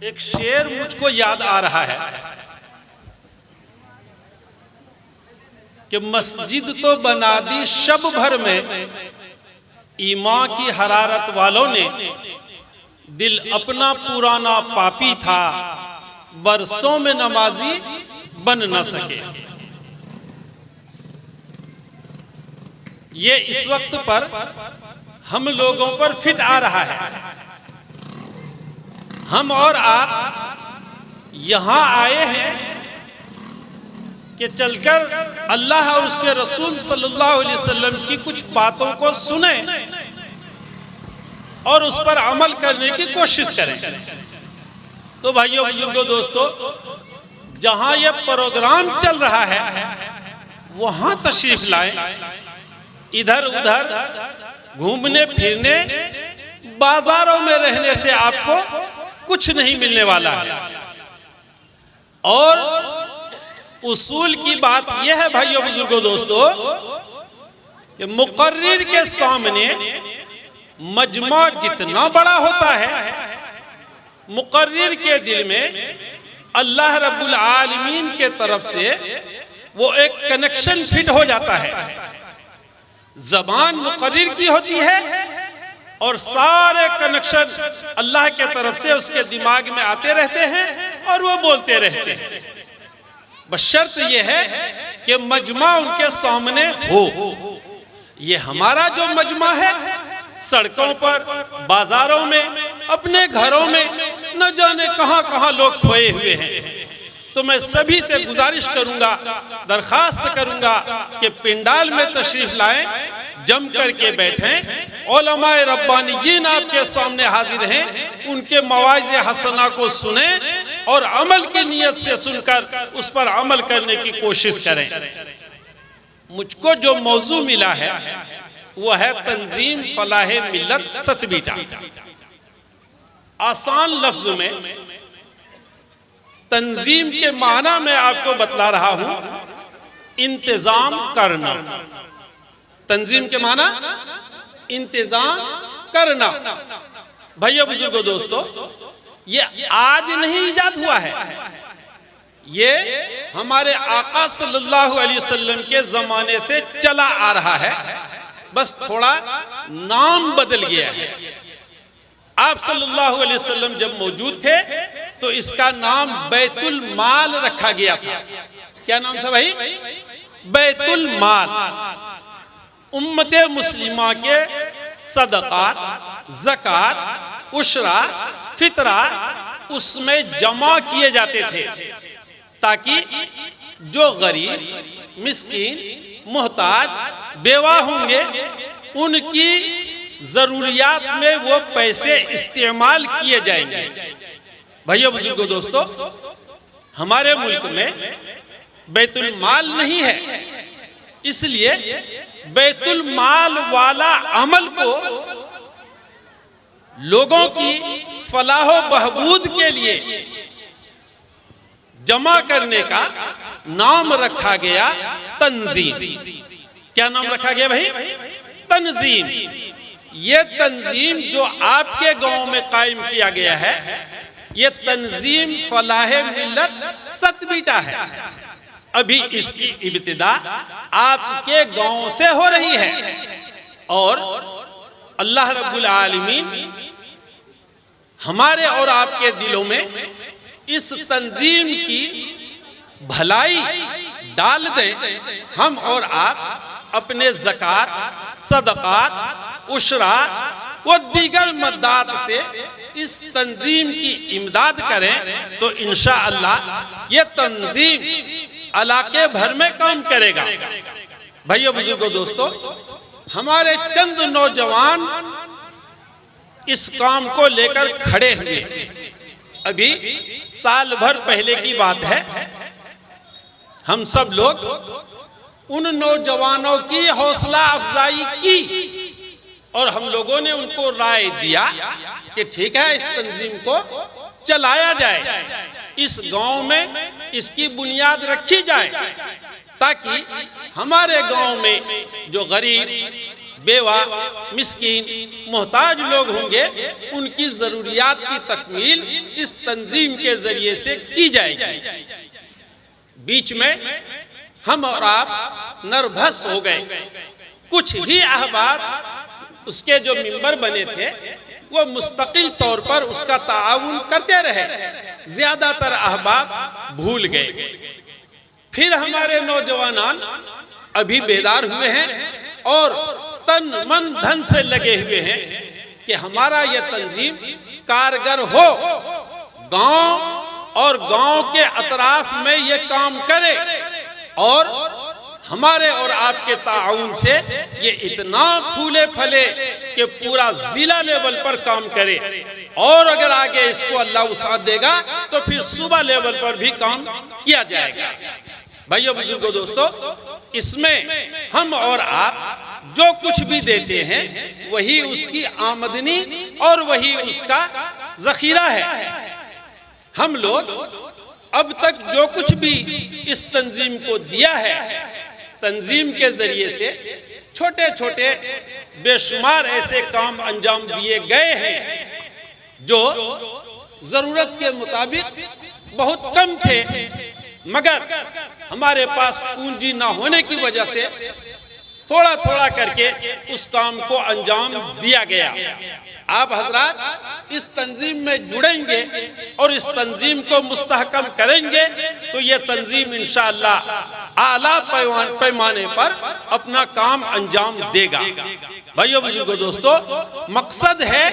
एक शेर मुझको याद आ रहा है कि मस्जिद तो बना दी शब भर में, ईमान की हरारत वालों ने, दिल अपना पुराना पापी था, बरसों में नमाजी बन न सके। ये इस वक्त पर हम लोगों पर फिट आ रहा है। हम और आप यहां आए हैं कि चलकर अल्लाह और उसके रसूल सल्लल्लाहु अलैहि वसल्लम की कुछ बातों को सुने और उस पर अमल करने की कोशिश करें। तो भाइयों बुजुर्गों दोस्तों, जहां यह प्रोग्राम चल रहा है वहां तशरीफ लाएं। इधर उधर घूमने फिरने, बाजारों में रहने से आपको कुछ नहीं मिलने वाला है। और उसूल की बात यह है भाइयों बुजुर्गों दोस्तों कि मुकर्रिर के सामने मजमा जितना बड़ा होता है, मुकर्रिर के दिल में अल्लाह रब्बुल आलमीन के तरफ से वो एक कनेक्शन फिट हो जाता है। ज़बान मुकर्रिर की होती है और सारे कनेक्शन अल्लाह के तरफ से उसके दिमाग में आते रहते हैं और वो बोलते रहते हैं। बस शर्त यह है कि मजमा उनके सामने हो। ये हमारा जो मजमा है, सड़कों पर, बाजारों में, अपने घरों में न जाने कहां कहां लोग खोए हुए हैं। तो मैं सभी से गुजारिश करूंगा, दरखास्त करूंगा कि पिंडाल में तशरीफ लाएं, जम करके बैठें। उलमाए रब्बानीयीन आपके सामने हाजिर हैं, उनके मवाइज़े हसना को सुने और अमल की नीयत से सुनकर उस पर अमल करने की कोशिश करें। मुझको जो मौजू मिला है वो है तंजीम फलाहे मिल्लत सतबीटा। आसान लफ्ज में तंजीम के माना मैं आपको बतला रहा हूं, इंतजाम करना। तंजीम के माना इंतजाम करना। भैया बुजुर्गों दोस्तों, ये आज नहीं इजाद हुआ है, ये हमारे आका सल्लल्लाहु अलैहि वसल्लम के जमाने से चला आ रहा है, बस थोड़ा नाम बदल गया है। आप सल्लल्लाहु अलैहि वसल्लम जब मौजूद थे तो इसका नाम बैतुल माल रखा गया था। क्या नाम था भाई? बैतुल माल। उम्मते मुस्लिमा के सदकात, ज़कात, उशरा, फितरा उसमें जमा किए जाते थे ताकि जो गरीब, मिस्कीन, मोहताज, बेवा होंगे उनकी जरूरियात में वो पैसे इस्तेमाल किए जाएंगे। भैया बुजुर्गों दोस्तों, हमारे मुल्क में बैतुल माल नहीं है, इसलिए बैतुल माल वाला अमल को लोगों की फलाह बहबूद के लिए जमा करने का नाम रखा गया तंजीम। क्या नाम रखा गया भाई? तंजीम। ये तंजीम जो आपके गांव में कायम किया गया है, ये तंजीम फलाहे मिल्लत सतबीटा है। अभी इसकी इब्तिदा आपके गांव से हो रही है और अल्लाह रब्बुल आलमीन हमारे और आपके दिलों में इस तंजीम की भलाई डाल दे। हम और आप अपने ज़कात, सदकात, उशरा व दीगर मद्दात से इस तंजीम की इमदाद करें तो इंशाअल्लाह ये तंजीम इलाके भर में काम करेगा। भाइयों बुजुर्गों दोस्तों, हमारे चंद नौजवान इस काम को लेकर खड़े हुए। अभी साल भर पहले की बात है, हम सब लोग उन नौजवानों की हौसला अफजाई की और हम लोगों ने उनको राय दिया कि ठीक है, इस तंजीम को चलाया जाए, इस गांव में इसकी बुनियाद रखी जाए ताकि हमारे गांव में जो गरीब, बेवा, मिस्कीन, मोहताज लोग होंगे, उनकी ज़रूरियात की तकमील इस तंजीम के ज़रिए से की जाएगी। बीच में हम और आप नर्वस हो गए। कुछ ही अहबाब उसके जो मिंबर बने थे वो मुस्तकिल तौर पर उसका ताआवुन करते रहे, ज्यादातर अहबाब भूल गए। फिर हमारे नौजवान अभी बेदार हुए हैं और तन मन धन से लगे हुए हैं कि हमारा यह तंजीम कारगर हो, गांव और गांव के अतराफ में ये काम करे और हमारे और आपके ताउन से ये इतना फूले फले कि पूरा जिला लेवल पर काम करे, और अगर आगे इसको अल्लाह वसाअत देगा तो फिर सूबा लेवल पर भी काम किया जाएगा। भाइयों बुजुर्गों दोस्तों, इसमें हम और आप जो कुछ भी देते हैं वही उसकी आमदनी और वही उसका जखीरा है। हम लोग अब तक जो कुछ भी इस तंजीम को दिया है, तंजीम के जरिए से छोटे छोटे बेशुमार ऐसे काम अंजाम दिए गए हैं जो जरूरत के मुताबिक बहुत कम थे, मगर हमारे पास पूंजी ना होने की वजह से थोड़ा थोड़ा करके उस काम को अंजाम दिया गया। आप हजरात इस तंजीम में जुड़ेंगे और इस तंजीम को मुस्तहकम करेंगे तो ये तंजीम इंशाअल्लाह आला पैमाने पर अपना काम अंजाम देगा। भाइयों बुजुर्गों दोस्तों, मकसद है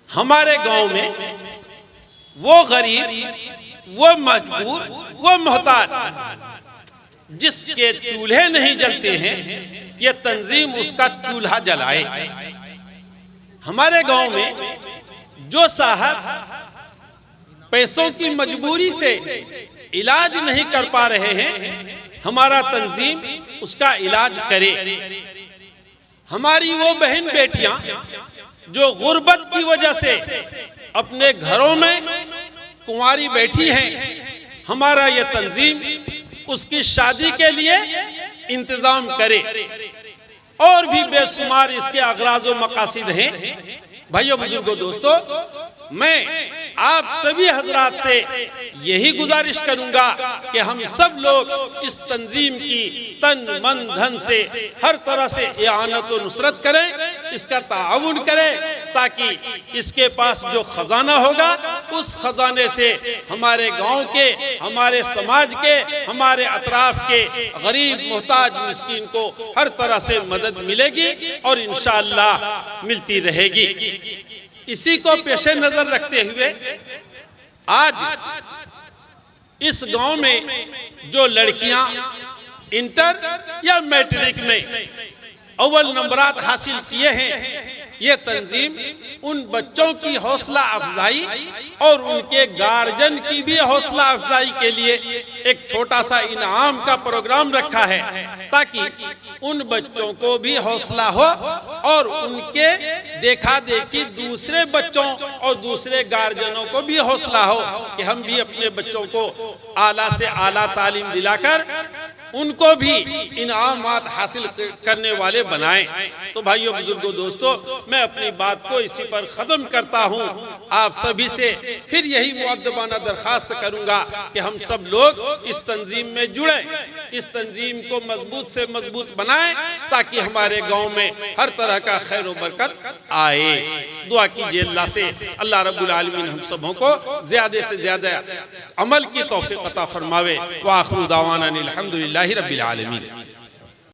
हमारे गांव में वो गरीब, वो मजबूर, वो मोहताज जिसके चूल्हे नहीं जलते हैं, ये तंजीम उसका चूल्हा जलाए। हमारे गांव में जो साहब पैसों की मजबूरी से इलाज नहीं कर पा रहे हैं, हमारा तंजीम उसका इलाज करे। हमारी वो बहन बेटियां जो गुर्बत की वजह से अपने घरों में कुंवारी बैठी हैं, हमारा ये तंजीम उसकी शादी के लिए इंतजाम करे। और भी बेशुमार इसके अगराज व मकासिद हैं। भाइयों बुजुर्गों दोस्तों, मैं आप सभी हजरात से यही गुजारिश करूंगा कि हम सब लोग इस तंजीम की तन मन धन से हर तरह से इआनत व नुसरत करें, इसका ताउन करें, ताकि इसके पास जो खजाना होगा उस खजाने से हमारे गांव के, हमारे समाज के, हमारे अतराफ के गरीब मोहताज मिस्कीन को हर तरह से मदद मिलेगी और इंशाअल्लाह मिलती रहेगी। इसी को पेशे नजर रखते हुए आज इस गांव में जो लड़कियां इंटर या मैट्रिक में अव्वल नंबरात हासिल किए हैं, ये तंजीम उन बच्चों की हौसला अफजाई और उनके गार्जियन की भी हौसला अफजाई के लिए एक छोटा सा इनाम का प्रोग्राम रखा है, ताकि उन बच्चों को भी हौसला हो और उनके देखा देखी दूसरे बच्चों और दूसरे गार्जियनों को भी हौसला हो कि हम भी अपने बच्चों को आला से आला तालीम दिलाकर उनको भी इनामात हासिल करने वाले बनाएं। तो भाइयों बुजुर्गों दोस्तों, मैं अपनी बात को इसी पर ख़त्म करता हूँ। आप सभी से फिर यही मुअद्दबाना दरख्वास्त करूँगा कि हम सब लोग इस तंजीम में जुड़ें, इस तंजीम को मजबूत से मजबूत बनाएं, ताकि हमारे गाँव में हर तरह का खैर व बरकत आए। दुआ कीजिए अल्लाह से, अल्लाह रब्बुल आलमीन हम सबों को ज़्यादा से ज़्यादा अमल की तौफीक अता फरमावे। व आखिरु दावाना अनिल हम्दुलिल्लाहि रब्बिल आलमीन।